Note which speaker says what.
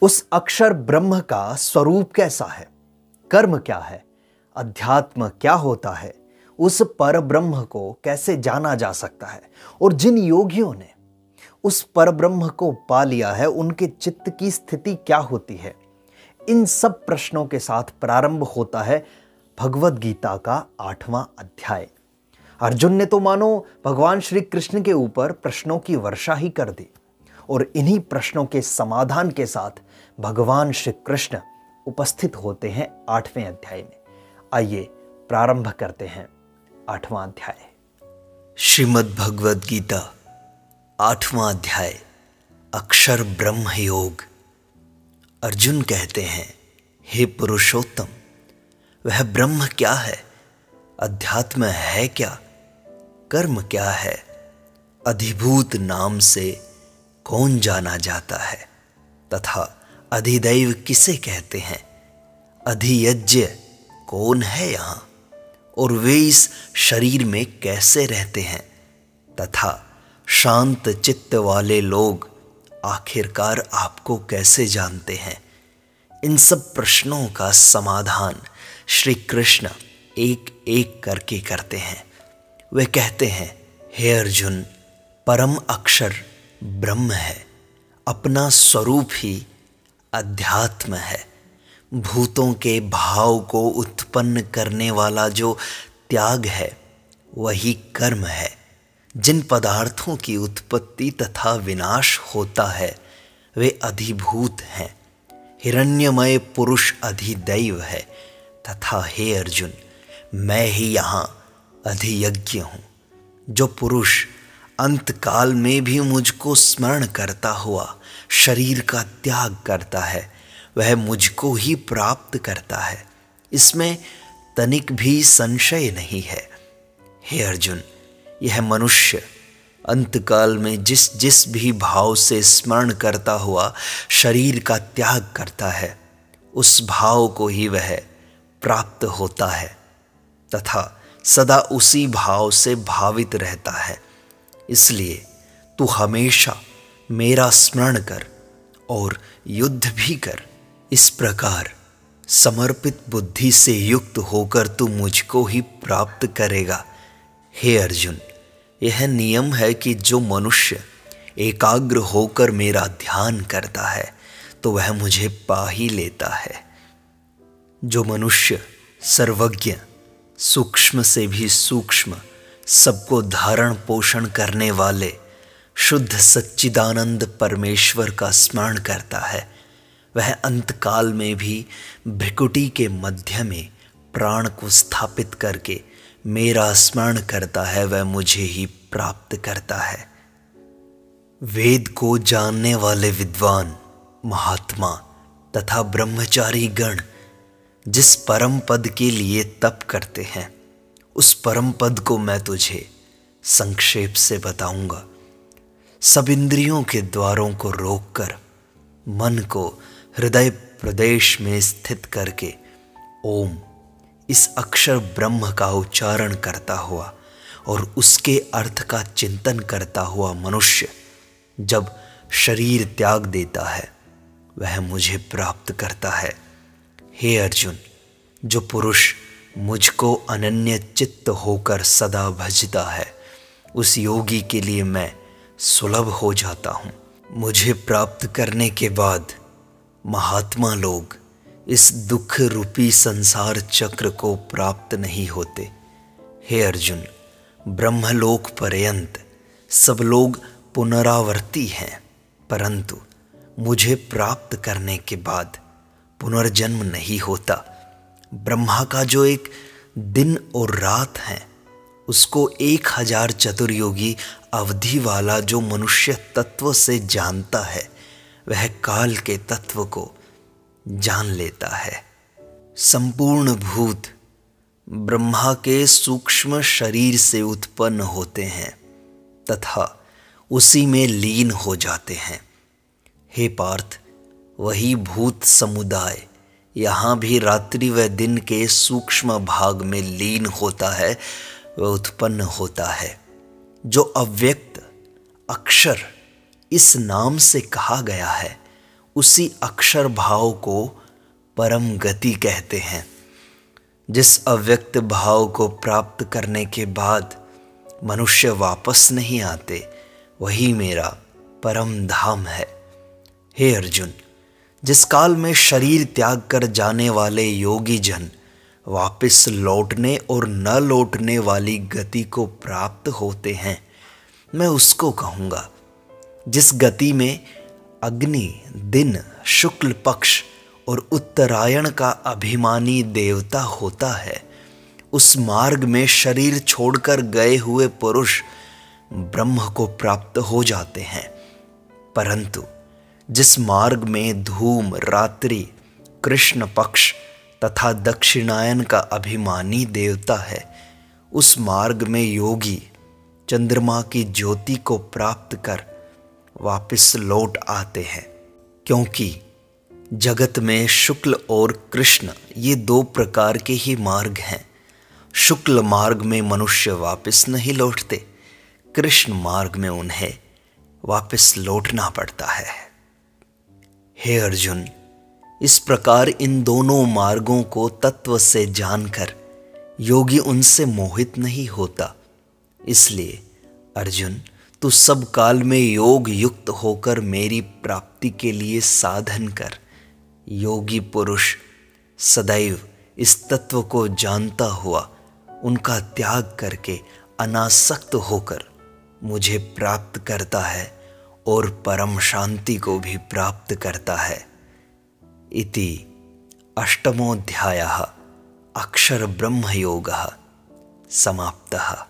Speaker 1: उस अक्षर ब्रह्म का स्वरूप कैसा है, कर्म क्या है, अध्यात्म क्या होता है, उस पर ब्रह्म को कैसे जाना जा सकता है और जिन योगियों ने उस पर ब्रह्म को पा लिया है उनके चित्त की स्थिति क्या होती है, इन सब प्रश्नों के साथ प्रारंभ होता है भगवद गीता का 8वां अध्याय। अर्जुन ने तो मानो भगवान श्री कृष्ण के ऊपर प्रश्नों की वर्षा ही कर दी और इन्हीं प्रश्नों के समाधान के साथ भगवान श्री कृष्ण उपस्थित होते हैं 8वें अध्याय में। आइए प्रारंभ करते हैं 8वां अध्याय।
Speaker 2: श्रीमद् भगवद गीता 8वां अध्याय, अक्षर ब्रह्म योग। अर्जुन कहते हैं, हे पुरुषोत्तम, वह ब्रह्म क्या है, अध्यात्म है क्या, कर्म क्या है, अधिभूत नाम से कौन जाना जाता है तथा अधिदैव किसे कहते हैं, अधियज्ञ कौन है यहाँ और वे इस शरीर में कैसे रहते हैं तथा शांत चित्त वाले लोग आखिरकार आपको कैसे जानते हैं। इन सब प्रश्नों का समाधान श्री कृष्ण एक एक करके करते हैं। वे कहते हैं, हे अर्जुन, परम अक्षर ब्रह्म है, अपना स्वरूप ही अध्यात्म है। भूतों के भाव को उत्पन्न करने वाला जो त्याग है वही कर्म है। जिन पदार्थों की उत्पत्ति तथा विनाश होता है वे अधिभूत हैं। हिरण्यमय पुरुष अधिदैव है तथा हे अर्जुन, मैं ही यहाँ अधियज्ञ हूँ। जो पुरुष अंतकाल में भी मुझको स्मरण करता हुआ शरीर का त्याग करता है वह मुझको ही प्राप्त करता है, इसमें तनिक भी संशय नहीं है। हे अर्जुन, यह मनुष्य अंतकाल में जिस जिस भी भाव से स्मरण करता हुआ शरीर का त्याग करता है उस भाव को ही वह प्राप्त होता है तथा सदा उसी भाव से भावित रहता है। इसलिए तू हमेशा मेरा स्मरण कर और युद्ध भी कर। इस प्रकार समर्पित बुद्धि से युक्त होकर तू मुझको ही प्राप्त करेगा। हे अर्जुन, यह नियम है कि जो मनुष्य एकाग्र होकर मेरा ध्यान करता है तो वह मुझे पा ही लेता है। जो मनुष्य सर्वज्ञ, सूक्ष्म से भी सूक्ष्म, सबको धारण पोषण करने वाले शुद्ध सच्चिदानंद परमेश्वर का स्मरण करता है वह अंतकाल में भी भ्रिकुटी के मध्य में प्राण को स्थापित करके मेरा स्मरण करता है, वह मुझे ही प्राप्त करता है। वेद को जानने वाले विद्वान, महात्मा तथा ब्रह्मचारी गण जिस परम पद के लिए तप करते हैं उस परम पद को मैं तुझे संक्षेप से बताऊंगा। सब इंद्रियों के द्वारों को रोककर मन को हृदय प्रदेश में स्थित करके ओम इस अक्षर ब्रह्म का उच्चारण करता हुआ और उसके अर्थ का चिंतन करता हुआ मनुष्य जब शरीर त्याग देता है वह मुझे प्राप्त करता है। हे अर्जुन, जो पुरुष मुझको अनन्य चित्त होकर सदा भजता है उस योगी के लिए मैं सुलभ हो जाता हूँ। मुझे प्राप्त करने के बाद महात्मा लोग इस दुख रूपी संसार चक्र को प्राप्त नहीं होते। हे अर्जुन, ब्रह्मलोक पर्यंत सब लोग पुनरावर्ती हैं, परंतु मुझे प्राप्त करने के बाद पुनर्जन्म नहीं होता। ब्रह्मा का जो एक दिन और रात है उसको 1000 चतुर्योगी अवधि वाला जो मनुष्य तत्व से जानता है वह काल के तत्व को जान लेता है। संपूर्ण भूत ब्रह्मा के सूक्ष्म शरीर से उत्पन्न होते हैं तथा उसी में लीन हो जाते हैं। हे पार्थ, वही भूत समुदाय यहाँ भी रात्रि व दिन के सूक्ष्म भाग में लीन होता है वह उत्पन्न होता है। जो अव्यक्त अक्षर इस नाम से कहा गया है उसी अक्षर भाव को परम गति कहते हैं। जिस अव्यक्त भाव को प्राप्त करने के बाद मनुष्य वापस नहीं आते, वही मेरा परम धाम है। हे अर्जुन, जिस काल में शरीर त्याग कर जाने वाले योगी जन वापस लौटने और न लौटने वाली गति को प्राप्त होते हैं, मैं उसको कहूँगा। जिस गति में अग्नि, दिन, शुक्ल पक्ष और उत्तरायण का अभिमानी देवता होता है, उस मार्ग में शरीर छोड़कर गए हुए पुरुष ब्रह्म को प्राप्त हो जाते हैं। परंतु जिस मार्ग में धूम, रात्रि, कृष्ण पक्ष तथा दक्षिणायन का अभिमानी देवता है, उस मार्ग में योगी चंद्रमा की ज्योति को प्राप्त कर वापस लौट आते हैं। क्योंकि जगत में शुक्ल और कृष्ण ये दो प्रकार के ही मार्ग हैं। शुक्ल मार्ग में मनुष्य वापस नहीं लौटते, कृष्ण मार्ग में उन्हें वापस लौटना पड़ता है। हे अर्जुन, इस प्रकार इन दोनों मार्गों को तत्व से जानकर योगी उनसे मोहित नहीं होता। इसलिए अर्जुन, तू सब काल में योग युक्त होकर मेरी प्राप्ति के लिए साधन कर। योगी पुरुष सदैव इस तत्व को जानता हुआ उनका त्याग करके अनासक्त होकर मुझे प्राप्त करता है और परम शांति को भी प्राप्त करता है। इति अष्टमोऽध्यायः अक्षर ब्रह्म योगः समाप्तः।